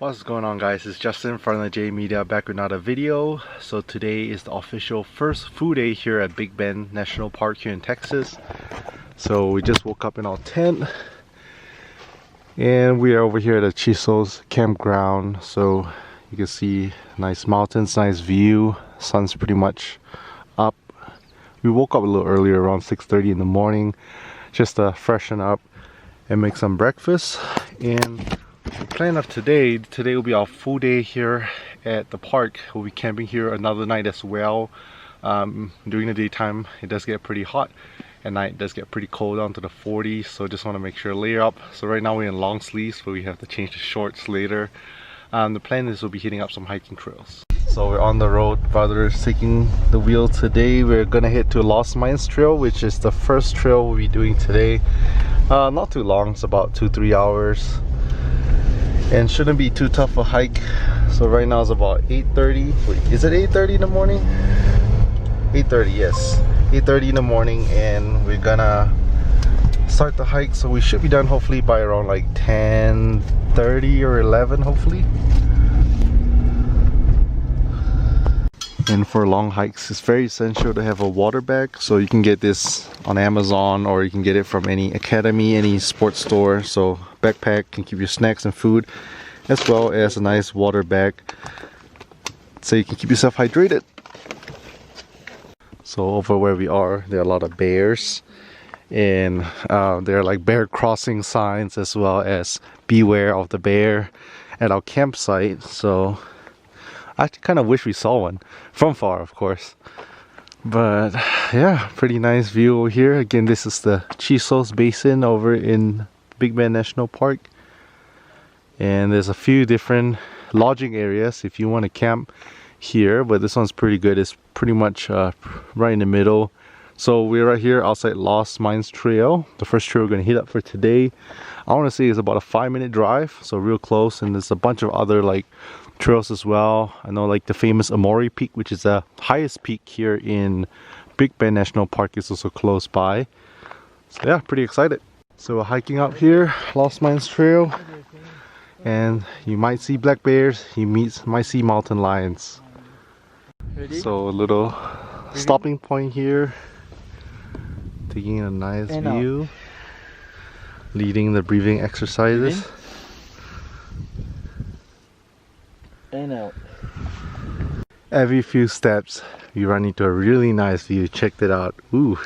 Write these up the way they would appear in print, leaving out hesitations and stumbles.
What's going on, guys? It's Justin from the J Media back with another video. So today is the official first food day here at Big Bend National Park here in Texas. So we just woke up in our tent and we are over here at the Chisels Campground. So you can see nice mountains, nice view. Sun's pretty much up. We woke up a little earlier, around 6:30 in the morning, just to freshen up and make some breakfast. And the plan of today will be our full day here at the park. We'll be camping here another night as well. During the daytime it does get pretty hot, at night it does get pretty cold, down to the 40s, so just want to make sure to layer up. So right now we're in long sleeves, but we have to change the shorts later. The plan is we'll be hitting up some hiking trails. So we're on the road, brother is taking the wheel today. We're gonna head to Lost Mines Trail, which is the first trail we'll be doing today. Not too long, it's about 2-3 hours. And shouldn't be too tough a hike. So right now it's about 8:30. Wait, is it 8:30 in the morning? 8:30, yes. 8:30 in the morning, and we're gonna start the hike. So we should be done hopefully by around like 10:30 or 11 hopefully. And for long hikes, it's very essential to have a water bag. So you can get this on Amazon, or you can get it from any academy, any sports store. So backpack can keep your snacks and food, as well as a nice water bag, so you can keep yourself hydrated. So over where we are, there are a lot of bears, and there are like bear crossing signs, as well as beware of the bear at our campsite. So I actually kind of wish we saw one from far, of course. But yeah, pretty nice view over here. Again, this is the Chisels Basin over in Big Bend National Park. And there's a few different lodging areas if you want to camp here, but this one's pretty good. It's pretty much right in the middle. So we're right here outside Lost Mines Trail, the first trail we're going to hit up for today. I want to say it's about a 5-minute drive, so real close. And there's a bunch of other like trails as well. I know like the famous Amori Peak, which is the highest peak here in Big Bend National Park, is also close by. So yeah, pretty excited. So we're hiking up here, Lost Mines Trail, and you might see black bears, you might see mountain lions. So a little stopping point here, taking a nice view, leading the breathing exercises. And out. Every few steps you run into a really nice view. Check that out. Ooh.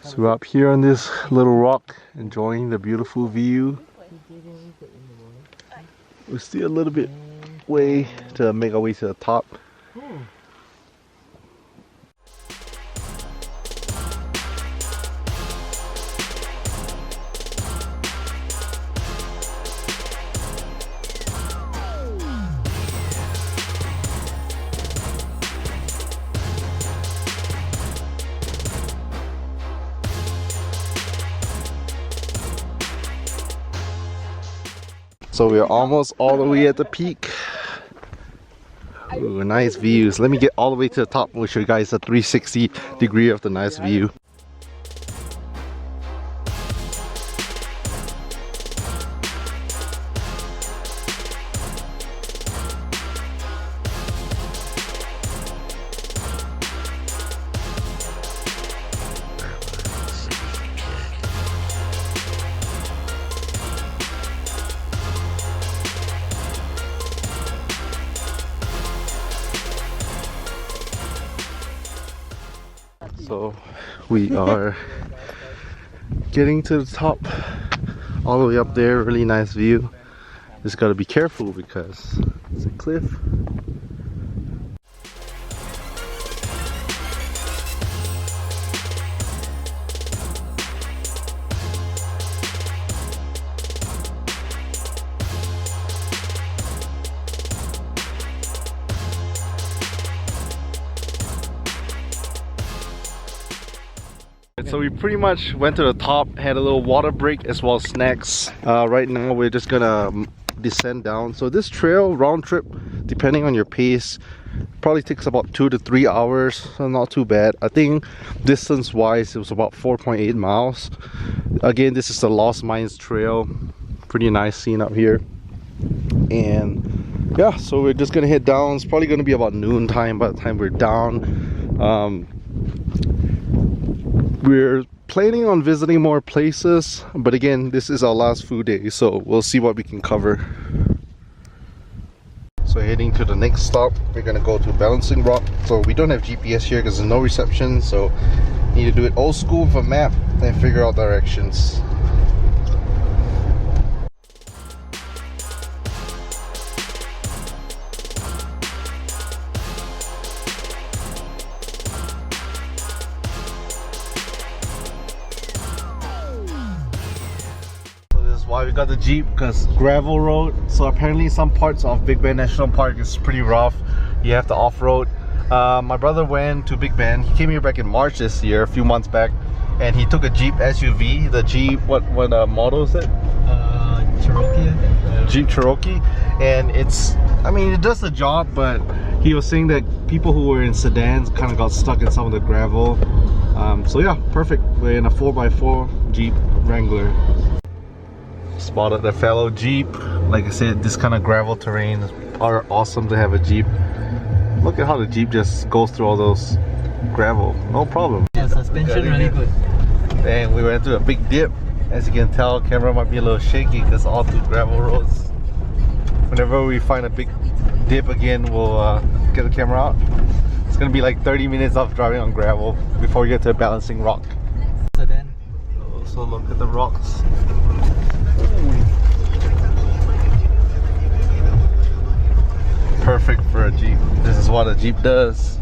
So we're up here on this little rock, enjoying the beautiful view. We're still a little bit way to make our way to the top. So we're almost all the way at the peak. Ooh, nice views. Let me get all the way to the top. We'll show you guys a 360 degree of the nice view. So we are getting to the top, all the way up there. Really nice view. Just gotta be careful because it's a cliff. So we pretty much went to the top, had a little water break as well as snacks. Right now we're just gonna descend down. So this trail round trip, depending on your pace, probably takes about 2 to 3 hours, so not too bad. I think distance wise it was about 4.8 miles. Again, this is the Lost Mines Trail. Pretty nice scene up here. And yeah, so we're just gonna head down. It's probably gonna be about noon time by the time we're down. We're planning on visiting more places, but again, this is our last food day, so we'll see what we can cover. So heading to the next stop, we're gonna go to Balancing Rock. So we don't have GPS here because there's no reception, so need to do it old school with a map and figure out directions. Why we got the Jeep, because gravel road. So apparently some parts of Big Bend National Park is pretty rough. You have to off-road. My brother went to Big Bend. He came here back in March this year, a few months back, and he took a Jeep SUV. The Jeep, what model is it? Cherokee, I think. Jeep Cherokee. And it's, I mean, it does the job, but he was saying that people who were in sedans kind of got stuck in some of the gravel. So yeah, perfect. We're in a 4x4 Jeep Wrangler. Spotted the fellow Jeep. Like I said, this kind of gravel terrain are awesome to have a Jeep. Look at how the Jeep just goes through all those gravel, no problem. Yeah, suspension really good. And we went through a big dip. As you can tell, camera might be a little shaky because all through gravel roads. Whenever we find a big dip again, we'll get the camera out. It's gonna be like 30 minutes of driving on gravel before we get to a Balancing Rock. So then, also look at the rocks. Perfect for a Jeep. This is what a Jeep does.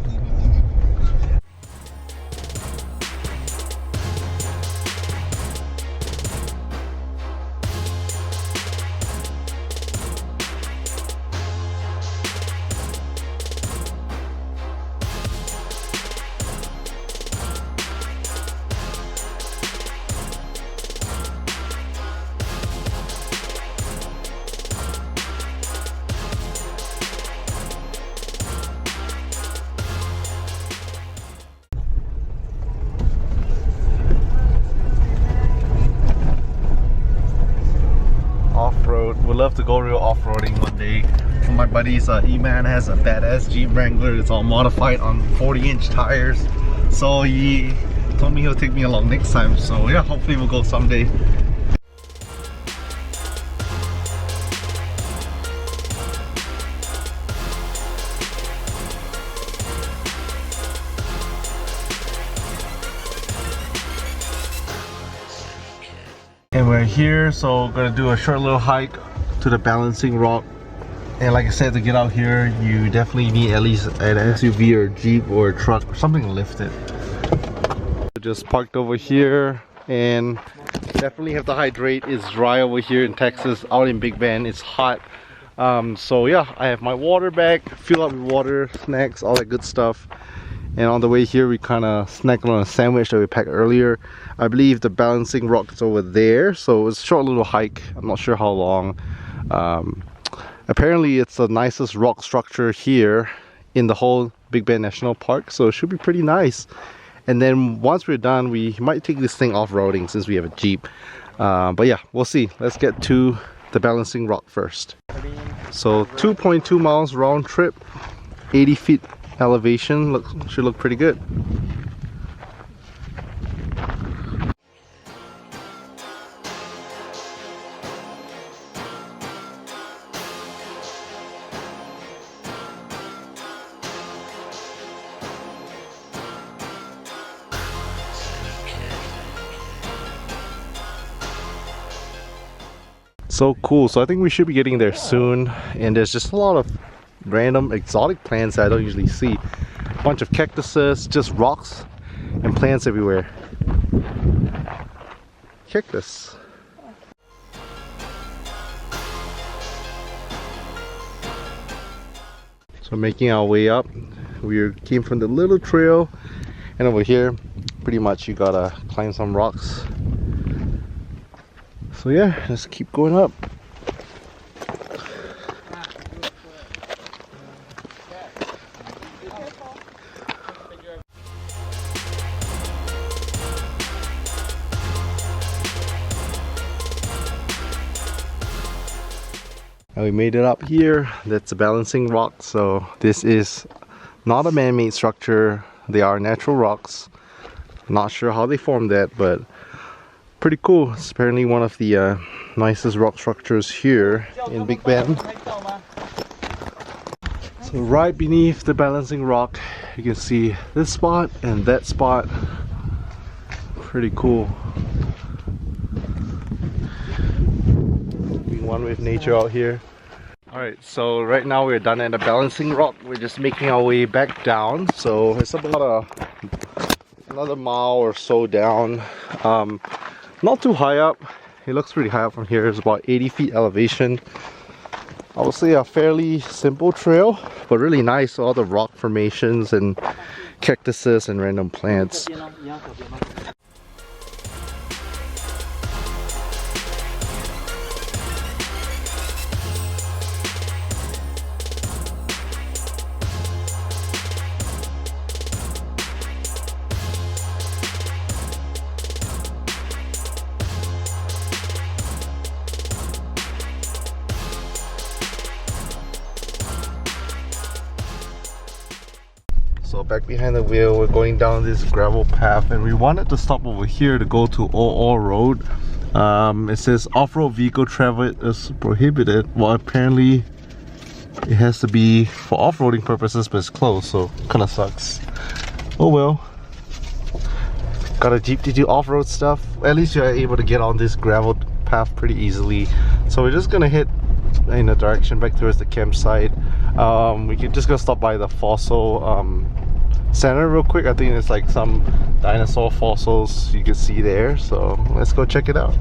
Off-road. Would love to go real off-roading one day. My buddy's E-Man has a badass Jeep Wrangler. It's all modified on 40-inch tires. So he told me he'll take me along next time. So yeah, hopefully we'll go someday. And we're here, so gonna do a short little hike to the Balancing Rock. And like I said, to get out here, you definitely need at least an SUV or Jeep or a truck or something to lift it. Just parked over here and definitely have to hydrate. It's dry over here in Texas. Out in Big Bend, it's hot. So yeah, I have my water bag, fill up with water, snacks, all that good stuff. And on the way here, we kind of snacked on a sandwich that we packed earlier. I believe the Balancing Rock is over there, so it's a short little hike. I'm not sure how long. Apparently, it's the nicest rock structure here in the whole Big Bend National Park, so it should be pretty nice. And then once we're done, we might take this thing off-roading since we have a Jeep. But yeah, we'll see. Let's get to the Balancing Rock first. So 2.2 miles round trip, 80 feet elevation. Should look pretty good. So cool. So I think we should be getting there soon, and there's just a lot of random exotic plants that I don't usually see. A bunch of cactuses, just rocks and plants everywhere. Cactus. So making our way up, we came from the little trail, and over here pretty much you gotta climb some rocks. So yeah, let's keep going up. And we made it up here. That's a balancing rock. So this is not a man-made structure. They are natural rocks. Not sure how they formed that, but pretty cool. It's apparently one of the nicest rock structures here in Big Bend. So right beneath the balancing rock, you can see this spot and that spot. Pretty cool. Being one with nature out here. Alright, so right now we're done at the balancing rock. We're just making our way back down. So it's about another mile or so down. Not too high up. It looks pretty high up from here. It's about 80 feet elevation. I would say a fairly simple trail, but really nice. All the rock formations and cactuses and random plants. So back behind the wheel, we're going down this gravel path, and we wanted to stop over here to go to OO Road. It says off-road vehicle travel is prohibited. Well, apparently it has to be for off-roading purposes, but it's closed, so kind of sucks. Oh well. Got a Jeep to do off-road stuff. At least you're able to get on this gravel path pretty easily. So we're just gonna head in a direction back towards the campsite. We can just go stop by the fossil center real quick. I think it's like some dinosaur fossils you can see there, so let's go check it out.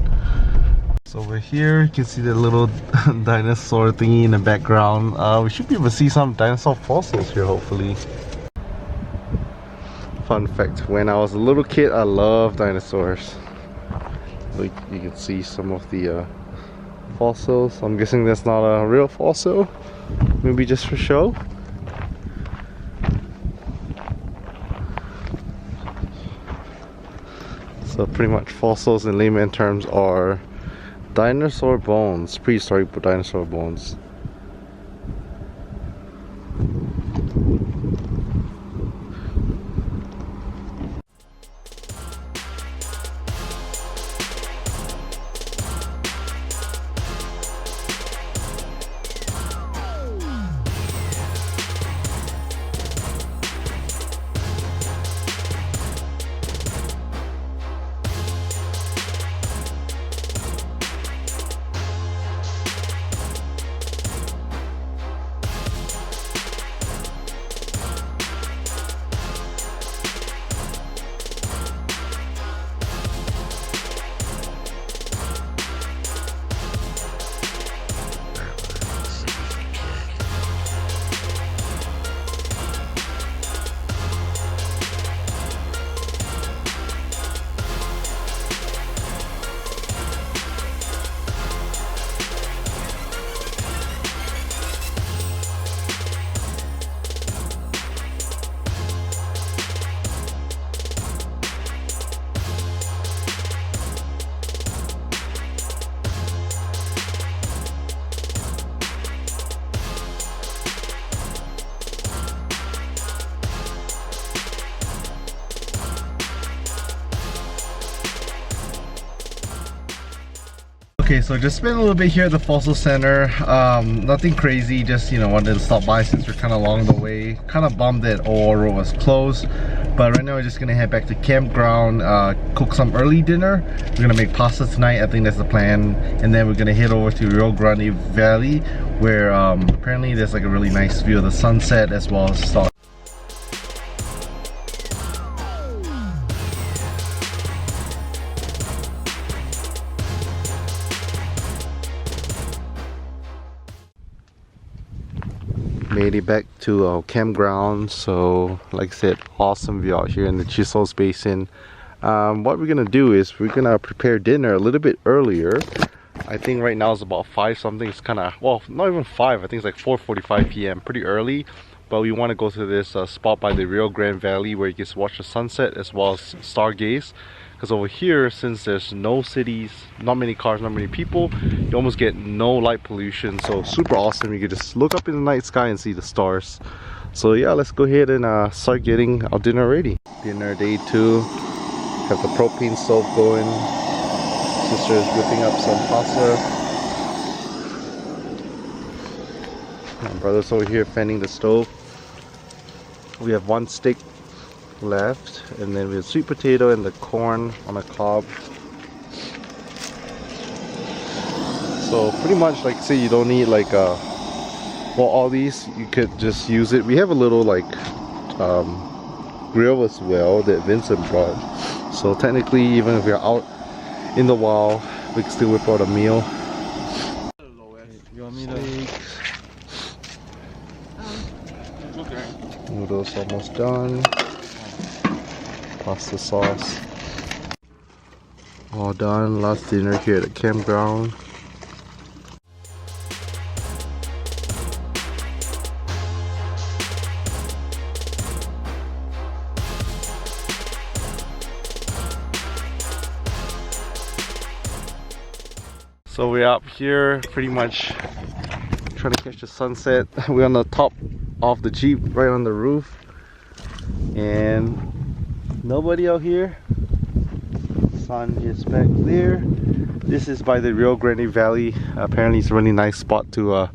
So over here you can see the little dinosaur thingy in the background. We should be able to see some dinosaur fossils here, hopefully. Fun fact, when I was a little kid I loved dinosaurs. Like, you can see some of the fossils. I'm guessing that's not a real fossil, maybe just for show. So pretty much fossils in layman terms are dinosaur bones, prehistoric dinosaur bones. Okay, so just spent a little bit here at the Fossil Center. Nothing crazy, just wanted to stop by since we're kind of along the way. Kind of bummed that OO Road was closed, but right now we're just gonna head back to campground, cook some early dinner. We're gonna make pasta tonight, I think that's the plan, and then we're gonna head over to Rio Grande Valley, where apparently there's like a really nice view of the sunset as well as stars. Made it back to our campground. So like I said, awesome view out here in the Chisels Basin. What we're gonna do is we're gonna prepare dinner a little bit earlier. I think right now it's about 5 something. It's kind of, well, not even 5. I think it's like 4:45 p.m. Pretty early. But we want to go to this spot by the Rio Grande Valley where you can watch the sunset as well as stargaze. Because over here, since there's no cities, not many cars, not many people, you almost get no light pollution. So super awesome. You can just look up in the night sky and see the stars. So yeah, let's go ahead and start getting our dinner ready. Dinner day 2. Have the propane stove going. Sister is whipping up some pasta. My brother's over here fanning the stove. We have 1 steak left, and then we have sweet potato and the corn on a cob. So pretty much, like, say you don't need like well, all these you could just use it. We have a little like grill as well that Vincent brought. So technically, even if we're out in the wild, we can still whip out a meal. Noodles almost done. Pasta sauce all done. Last dinner here at the campground. So we're up here pretty much trying to catch the sunset. We're on the top of the Jeep, right on the roof, and nobody out here. Sun is back there. This is by the Rio Grande Valley. Apparently it's a really nice spot to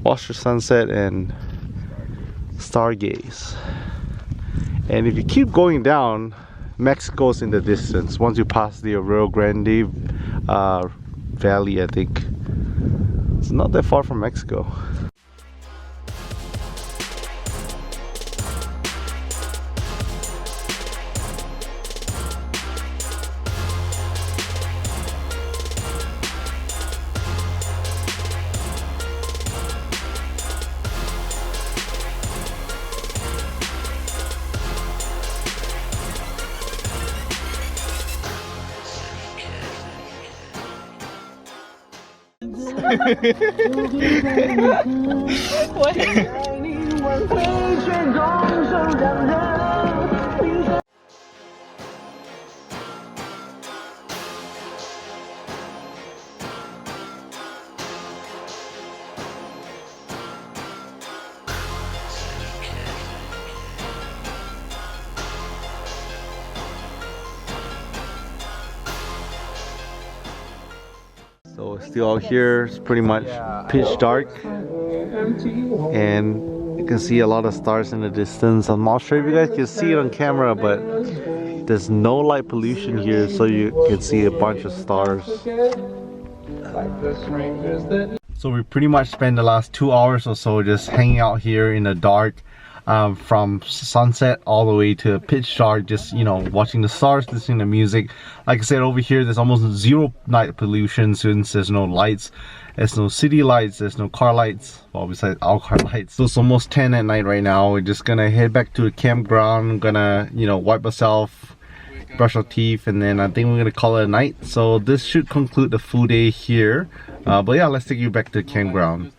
watch the sunset and stargaze. And if you keep going down, Mexico's in the distance. Once you pass the Rio Grande Valley, I think it's not that far from Mexico. So still out here, it's pretty much pitch dark, and you can see a lot of stars in the distance. I'm not sure if you guys can see it on camera, but there's no light pollution here, so you can see a bunch of stars. So we pretty much spent the last 2 hours or so just hanging out here in the dark, from sunset all the way to pitch dark, just, you know, watching the stars, listening to music. Like I said, over here there's almost zero night pollution since there's no lights, there's no city lights, there's no car lights, well, besides our car lights. So it's almost 10 at night right now. We're just gonna head back to the campground, gonna, you know, wipe ourselves, brush our teeth, and then I think we're gonna call it a night. So this should conclude the full day here, but yeah, let's take you back to the campground.